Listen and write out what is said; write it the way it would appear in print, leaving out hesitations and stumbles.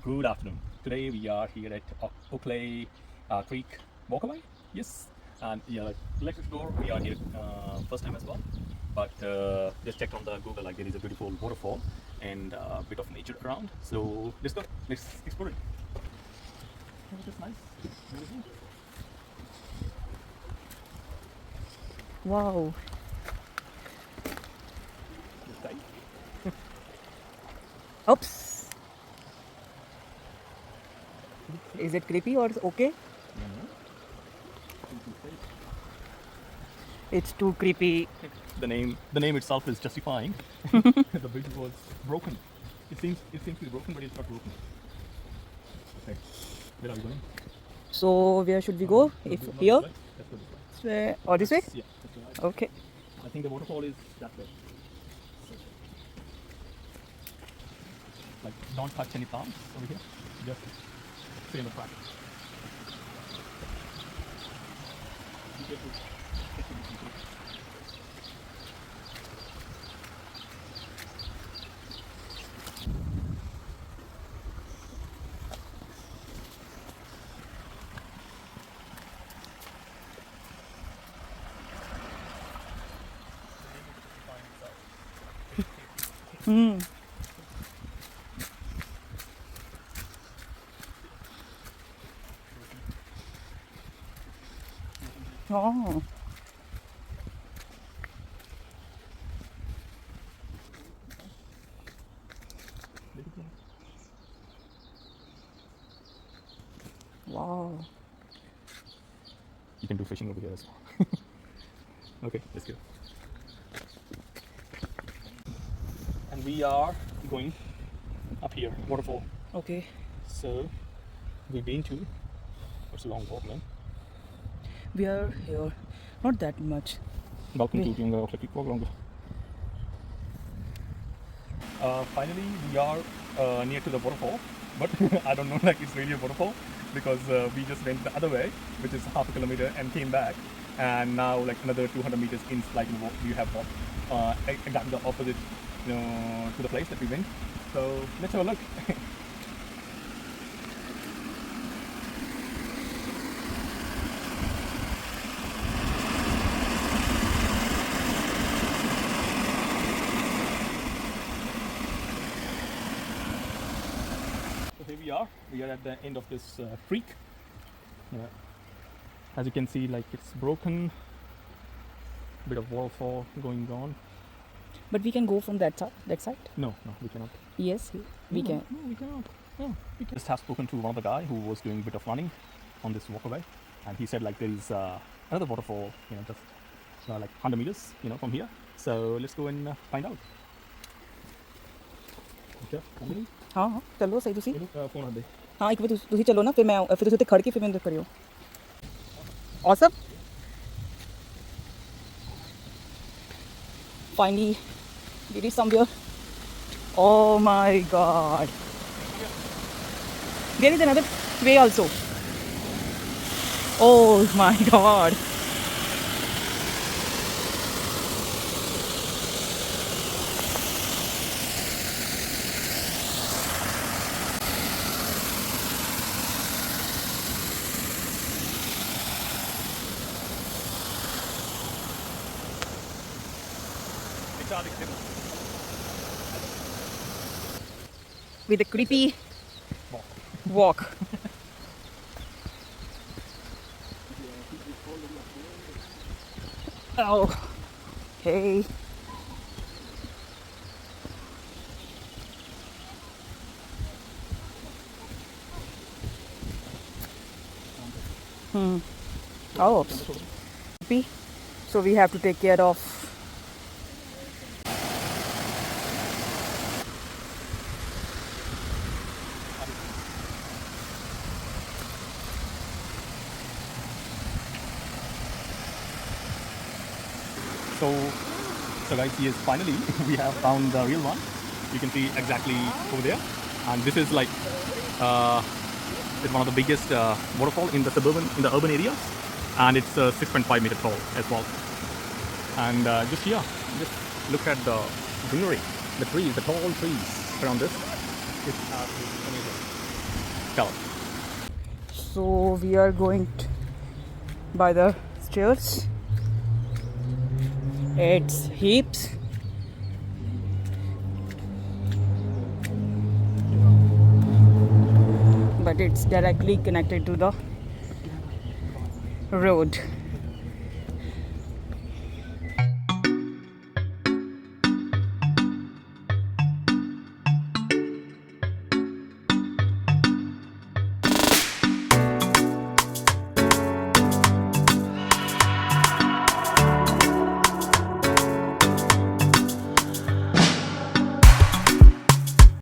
Good afternoon. Today we are here at Oakley Creek Walkway. Yes, and yeah, let's explore. We are here first time as well, but just checked on the Google, like there is a beautiful waterfall and a bit of nature around. So let's go. Let's explore it. Oh, that's nice. Beautiful. Wow. This guy. Oops. Is it creepy or okay? It's too creepy. The name itself is justifying. The bridge was broken. It seems to be broken, but it's not broken. Okay. Where are we going? So where should we go? If Not here? this way. Let's go this way. This way or this way? Yeah. That's right. Okay. I think the waterfall is that way. Like, don't touch any plants over here. Just stay on the track. Be careful. Hmm. Oh. Wow. You can do fishing over here as well. Okay, let's go. And we are going up here, waterfall. Okay. So we've been to. It's a long walk, man. We are here. Not that much. Welcome to Yoginder, Oakley Creepy Waterfall. Finally, we are near to the waterfall, but I don't know like it's really a waterfall because we just went the other way, which is half a kilometer, and came back, and now like another 200 meters in, like we have walked exactly the opposite, to the place that we went. So let's have a look. So here we are. We are at the end of this creek. As you can see, like it's broken. Bit of waterfall going on. But we can go from that side. No, we cannot. Yes, we can. No, we cannot. No, we can. Just have spoken to one of the guy who was doing a bit of running on this walkway, and he said like there is another waterfall, just like 100 meters, from here. So let's go and find out. Okay, हाँ चलो सही तुसी phone आ दे. हाँ एक बार तुसी चलो ना फिर तुसी उत्ते खड़ के फिर मैं अंदर करियो awesome finally we reached somewhere. Oh my god, there is another way also. Oh my god. With a creepy walk. Oh, hey. Oh, creepy. So we have to take care of. So guys, yes, finally we have found the real one. You can see exactly over there, and this is like it's one of the biggest waterfall in the urban areas, and it's 6.5 meter tall as well. And just here, just look at the greenery, the trees, the tall trees around this. It's absolutely amazing. Come on. So we are going by the stairs. It's heaps. But it's directly connected to the road.